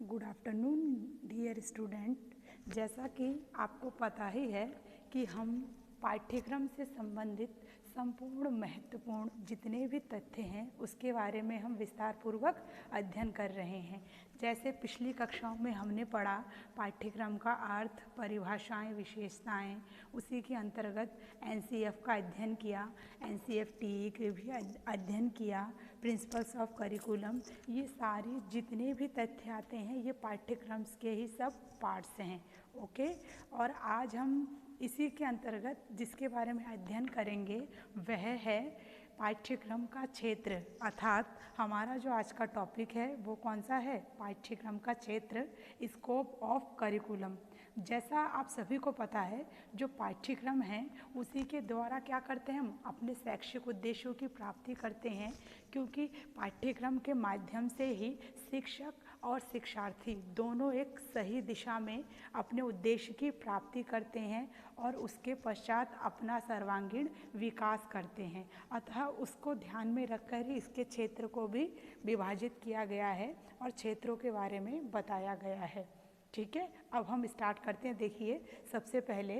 Good afternoon dear student. जैसा कि आपको पता ही है कि हम पाठ्यक्रम से संबंधित संपूर्ण महत्वपूर्ण जितने भी तथ्य हैं उसके बारे में हम विस्तार पूर्वक अध्ययन कर रहे हैं। जैसे पिछली कक्षाओं में हमने पढ़ा पाठ्यक्रम का अर्थ, परिभाषाएं, विशेषताएं, उसी के अंतर्गत एनसीएफ का अध्ययन किया, एनसीएफटी के भी अध्ययन किया, प्रिंसिपल्स ऑफ करिकुलम। ये सारे जितने भी तथ्य आते हैं ये पाठ्यक्रम के ही सब पार्ट्स हैं। ओके, और आज हम इसी के अंतर्गत जिसके बारे में अध्ययन करेंगे वह है पाठ्यक्रम का क्षेत्र। अर्थात हमारा जो आज का टॉपिक है वो कौन सा है? पाठ्यक्रम का क्षेत्र, स्कोप ऑफ करिकुलम। जैसा आप सभी को पता है जो पाठ्यक्रम है उसी के द्वारा क्या करते हैं, हम अपने शैक्षिक उद्देश्यों की प्राप्ति करते हैं, क्योंकि पाठ्यक्रम के माध्यम से ही शिक्षक और शिक्षार्थी दोनों एक सही दिशा में अपने उद्देश्य की प्राप्ति करते हैं और उसके पश्चात अपना सर्वांगीण विकास करते हैं। अतः उसको ध्यान में रखकर ही इसके क्षेत्र को भी विभाजित किया गया है और क्षेत्रों के बारे में बताया गया है। ठीक है, अब हम स्टार्ट करते हैं। देखिए, सबसे पहले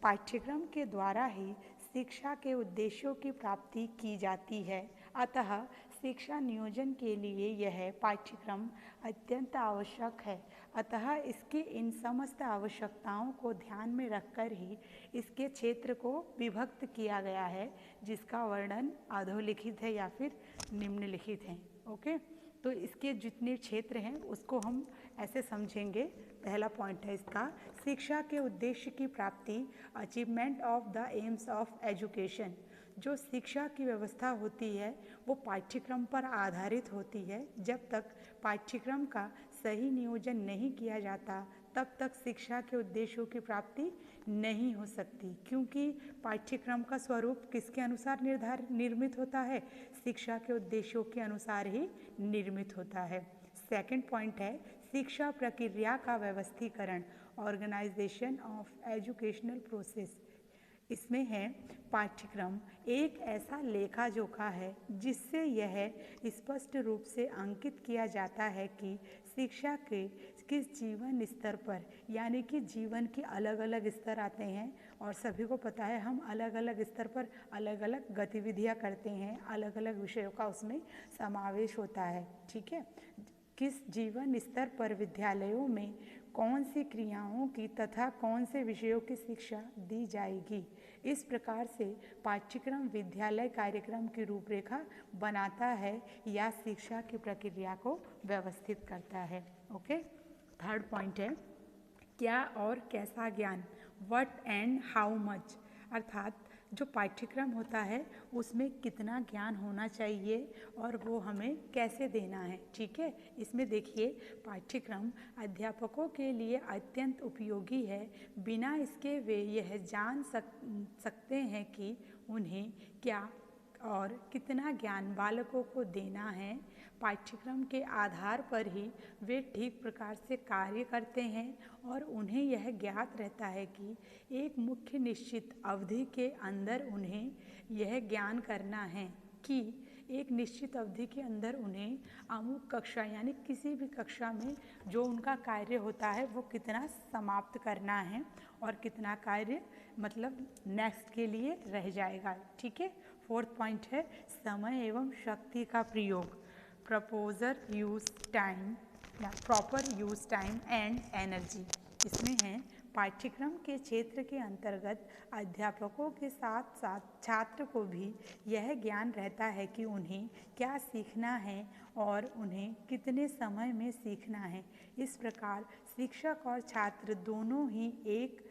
पाठ्यक्रम के द्वारा ही शिक्षा के उद्देश्यों की प्राप्ति की जाती है। अतः शिक्षा नियोजन के लिए यह पाठ्यक्रम अत्यंत आवश्यक है। अतः इसकी इन समस्त आवश्यकताओं को ध्यान में रखकर ही इसके क्षेत्र को विभक्त किया गया है, जिसका वर्णन अधोलिखित है या फिर निम्नलिखित है। ओके, तो इसके जितने क्षेत्र हैं उसको हम ऐसे समझेंगे। पहला पॉइंट है इसका, शिक्षा के उद्देश्य की प्राप्ति, achievement of the AIIMS of education. जो शिक्षा की व्यवस्था होती है वो पाठ्यक्रम पर आधारित होती है। जब तक पाठ्यक्रम का सही नियोजन नहीं किया जाता तब तक शिक्षा के उद्देश्यों की प्राप्ति नहीं हो सकती, क्योंकि पाठ्यक्रम का स्वरूप किसके अनुसार निर्मित होता है? शिक्षा के उद्देश्यों के अनुसार ही निर्मित होता है। सेकंड पॉइंट है शिक्षा प्रक्रिया का व्यवस्थीकरण, ऑर्गेनाइजेशन ऑफ एजुकेशनल प्रोसेस। इसमें है पाठ्यक्रम एक ऐसा लेखा जोखा है जिससे यह स्पष्ट रूप से अंकित किया जाता है कि शिक्षा के किस जीवन स्तर पर, यानी कि जीवन के अलग अलग स्तर आते हैं और सभी को पता है हम अलग अलग स्तर पर अलग अलग गतिविधियां करते हैं, अलग अलग विषयों का उसमें समावेश होता है। ठीक है, किस जीवन स्तर पर विद्यालयों में कौन सी क्रियाओं की तथा कौन से विषयों की शिक्षा दी जाएगी, इस प्रकार से पाठ्यक्रम विद्यालय कार्यक्रम की रूपरेखा बनाता है या शिक्षा की प्रक्रिया को व्यवस्थित करता है। ओके, थर्ड पॉइंट है क्या और कैसा ज्ञान, व्हाट एंड हाउ मच। अर्थात जो पाठ्यक्रम होता है उसमें कितना ज्ञान होना चाहिए और वो हमें कैसे देना है। ठीक है, इसमें देखिए पाठ्यक्रम अध्यापकों के लिए अत्यंत उपयोगी है। बिना इसके वे यह जान सकते हैं कि उन्हें क्या और कितना ज्ञान बालकों को देना है। पाठ्यक्रम के आधार पर ही वे ठीक प्रकार से कार्य करते हैं और उन्हें यह ज्ञात रहता है कि एक मुख्य निश्चित अवधि के अंदर उन्हें यह ज्ञान करना है कि एक निश्चित अवधि के अंदर उन्हें अमुक कक्षा यानी किसी भी कक्षा में जो उनका कार्य होता है वो कितना समाप्त करना है और कितना कार्य मतलब नेक्स्ट के लिए रह जाएगा। ठीक है, फोर्थ पॉइंट है समय एवं शक्ति का प्रयोग, प्रपोजर यूज टाइम या proper use time and energy. इसमें है पाठ्यक्रम के क्षेत्र के अंतर्गत अध्यापकों के साथ साथ छात्र को भी यह ज्ञान रहता है कि उन्हें क्या सीखना है और उन्हें कितने समय में सीखना है। इस प्रकार शिक्षक और छात्र दोनों ही एक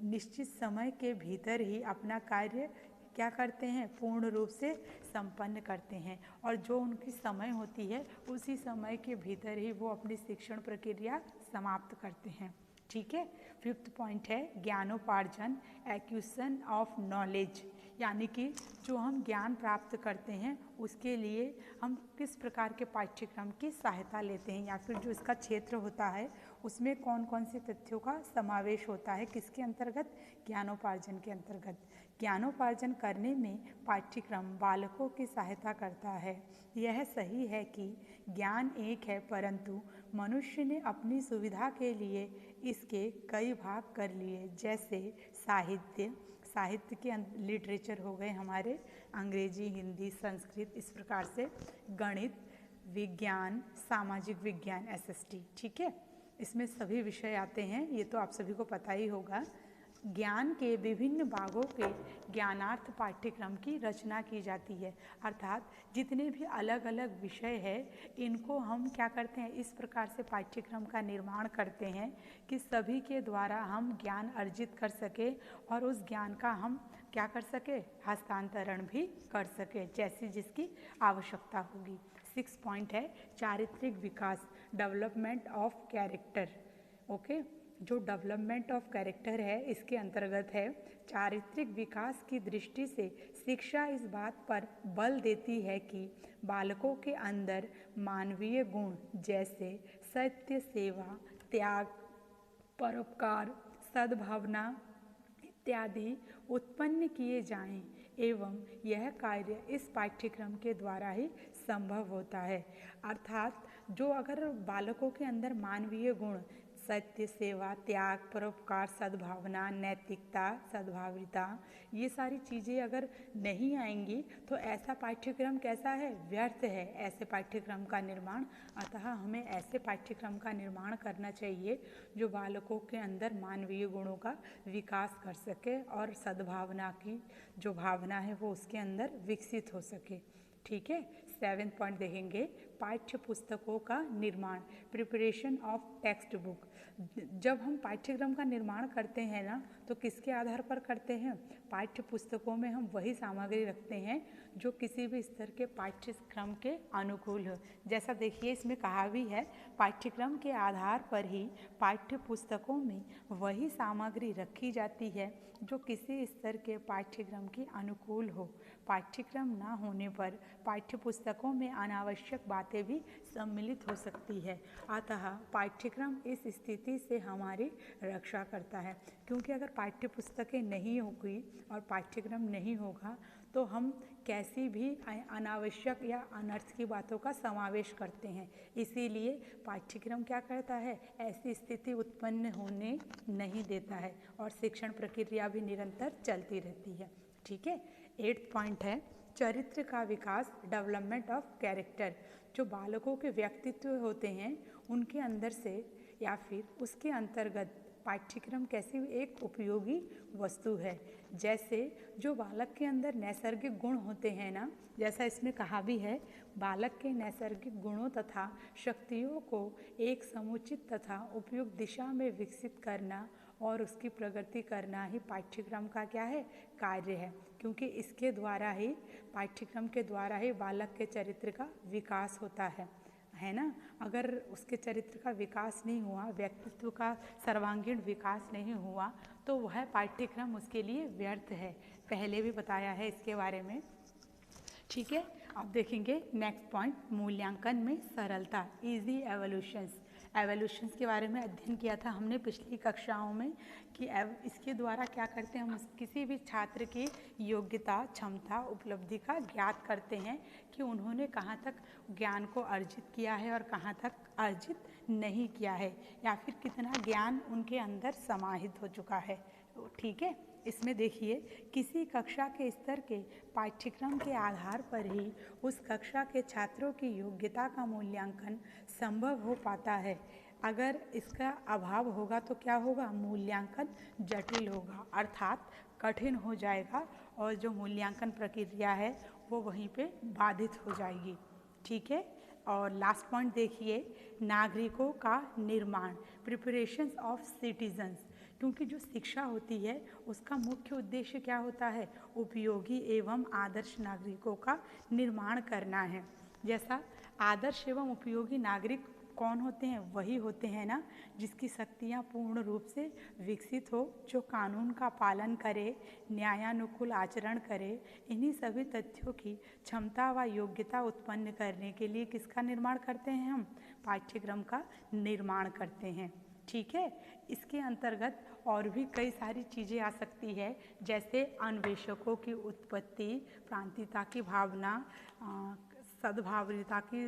निश्चित समय के भीतर ही अपना कार्य क्या करते हैं, पूर्ण रूप से संपन्न करते हैं और जो उनकी समय होती है उसी समय के भीतर ही वो अपनी शिक्षण प्रक्रिया समाप्त करते हैं। ठीक है, फिफ्थ पॉइंट है ज्ञानोपार्जन, एक्विजिशन ऑफ नॉलेज, यानी कि जो हम ज्ञान प्राप्त करते हैं उसके लिए हम किस प्रकार के पाठ्यक्रम की सहायता लेते हैं, या फिर जो इसका क्षेत्र होता है उसमें कौन कौन से तथ्यों का समावेश होता है, किसके अंतर्गत, ज्ञानोपार्जन के अंतर्गत। ज्ञानोपार्जन करने में पाठ्यक्रम बालकों की सहायता करता है। यह सही है कि ज्ञान एक है, परंतु मनुष्य ने अपनी सुविधा के लिए इसके कई भाग कर लिए, जैसे साहित्य के लिटरेचर हो गए हमारे, अंग्रेजी, हिंदी, संस्कृत, इस प्रकार से गणित, विज्ञान, सामाजिक विज्ञान, एसएसटी। ठीक है, इसमें सभी विषय आते हैं, ये तो आप सभी को पता ही होगा। ज्ञान के विभिन्न भागों के ज्ञानार्थ पाठ्यक्रम की रचना की जाती है, अर्थात जितने भी अलग अलग विषय है इनको हम क्या करते हैं, इस प्रकार से पाठ्यक्रम का निर्माण करते हैं कि सभी के द्वारा हम ज्ञान अर्जित कर सके और उस ज्ञान का हम क्या कर सके, हस्तांतरण भी कर सके जैसी जिसकी आवश्यकता होगी। 6 पॉइंट है चारित्रिक विकास, डेवलपमेंट ऑफ कैरेक्टर। ओके, जो डेवलपमेंट ऑफ कैरेक्टर है इसके अंतर्गत है चारित्रिक विकास की दृष्टि से शिक्षा इस बात पर बल देती है कि बालकों के अंदर मानवीय गुण जैसे सत्य, सेवा, त्याग, परोपकार, सद्भावना इत्यादि उत्पन्न किए जाएं, एवं यह कार्य इस पाठ्यक्रम के द्वारा ही संभव होता है। अर्थात जो अगर बालकों के अंदर मानवीय गुण सत्य, सेवा, त्याग, परोपकार, सद्भावना, नैतिकता, सद्भाविता, ये सारी चीज़ें अगर नहीं आएंगी तो ऐसा पाठ्यक्रम कैसा है, व्यर्थ है ऐसे पाठ्यक्रम का निर्माण। अतः हमें ऐसे पाठ्यक्रम का निर्माण करना चाहिए जो बालकों के अंदर मानवीय गुणों का विकास कर सके और सद्भावना की जो भावना है वो उसके अंदर विकसित हो सके। ठीक है, 7 पॉइंट देखेंगे, पाठ्य पुस्तकों का निर्माण, प्रिपरेशन ऑफ टेक्स्ट बुक। जब हम पाठ्यक्रम का निर्माण करते हैं ना तो किसके आधार पर करते हैं, पाठ्य पुस्तकों में हम वही सामग्री रखते हैं जो किसी भी स्तर के पाठ्यक्रम के अनुकूल हो। जैसा देखिए इसमें कहा भी है, पाठ्यक्रम के आधार पर ही पाठ्य पुस्तकों में वही सामग्री रखी जाती है जो किसी स्तर के पाठ्यक्रम के अनुकूल हो। पाठ्यक्रम ना होने पर पाठ्य पुस्तकों में अनावश्यक बातें भी सम्मिलित हो सकती है। अतः पाठ्यक्रम इस स्थिति से हमारी रक्षा करता है, क्योंकि अगर पाठ्य पुस्तकें नहीं होगी और पाठ्यक्रम नहीं होगा तो हम कैसी भी अनावश्यक या अनर्थ की बातों का समावेश करते हैं। इसीलिए पाठ्यक्रम क्या करता है, ऐसी स्थिति उत्पन्न होने नहीं देता है और शिक्षण प्रक्रिया भी निरंतर चलती रहती है। ठीक है, 8 पॉइंट है चरित्र का विकास, डेवलपमेंट ऑफ कैरेक्टर। जो बालकों के व्यक्तित्व होते हैं उनके अंदर से या फिर उसके अंतर्गत पाठ्यक्रम कैसी एक उपयोगी वस्तु है। जैसे जो बालक के अंदर नैसर्गिक गुण होते हैं ना, जैसा इसमें कहा भी है, बालक के नैसर्गिक गुणों तथा शक्तियों को एक समुचित तथा उपयुक्त दिशा में विकसित करना और उसकी प्रगति करना ही पाठ्यक्रम का क्या है, कार्य है। क्योंकि इसके द्वारा ही, पाठ्यक्रम के द्वारा ही बालक के चरित्र का विकास होता है ना। अगर उसके चरित्र का विकास नहीं हुआ, व्यक्तित्व का सर्वांगीण विकास नहीं हुआ तो वह पाठ्यक्रम उसके लिए व्यर्थ है। पहले भी बताया है इसके बारे में। ठीक है, अब देखेंगे नेक्स्ट पॉइंट, मूल्यांकन में सरलता, इजी एवोल्यूशंस के बारे में अध्ययन किया था हमने पिछली कक्षाओं में कि इसके द्वारा क्या करते हैं, हम किसी भी छात्र की योग्यता, क्षमता, उपलब्धि का ज्ञात करते हैं कि उन्होंने कहाँ तक ज्ञान को अर्जित किया है और कहाँ तक अर्जित नहीं किया है, या फिर कितना ज्ञान उनके अंदर समाहित हो चुका है। ठीक है, इसमें देखिए, किसी कक्षा के स्तर के पाठ्यक्रम के आधार पर ही उस कक्षा के छात्रों की योग्यता का मूल्यांकन संभव हो पाता है। अगर इसका अभाव होगा तो क्या होगा, मूल्यांकन जटिल होगा, अर्थात कठिन हो जाएगा और जो मूल्यांकन प्रक्रिया है वो वहीं पे बाधित हो जाएगी। ठीक है, और लास्ट पॉइंट देखिए, नागरिकों का निर्माण, प्रिपरेशंस ऑफ सिटीजन्स। क्योंकि जो शिक्षा होती है उसका मुख्य उद्देश्य क्या होता है, उपयोगी एवं आदर्श नागरिकों का निर्माण करना है। जैसा आदर्श एवं उपयोगी नागरिक कौन होते हैं? वही होते हैं ना जिसकी शक्तियाँ पूर्ण रूप से विकसित हो, जो कानून का पालन करे, न्यायानुकूल आचरण करे। इन्हीं सभी तथ्यों की क्षमता व योग्यता उत्पन्न करने के लिए किसका निर्माण करते हैं हम? पाठ्यक्रम का निर्माण करते हैं। ठीक है, इसके अंतर्गत और भी कई सारी चीज़ें आ सकती है, जैसे अन्वेषकों की उत्पत्ति, प्रांतीयता की भावना, सद्भावना की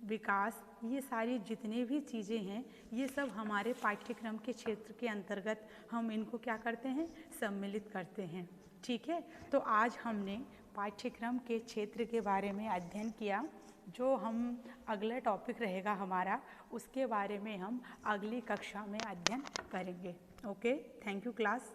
विकास, ये सारी जितने भी चीज़ें हैं ये सब हमारे पाठ्यक्रम के क्षेत्र के अंतर्गत हम इनको क्या करते हैं? सम्मिलित करते हैं। ठीक है, तो आज हमने पाठ्यक्रम के क्षेत्र के बारे में अध्ययन किया। जो हम अगला टॉपिक रहेगा हमारा, उसके बारे में हम अगली कक्षा में अध्ययन करेंगे। Okay, thank you class.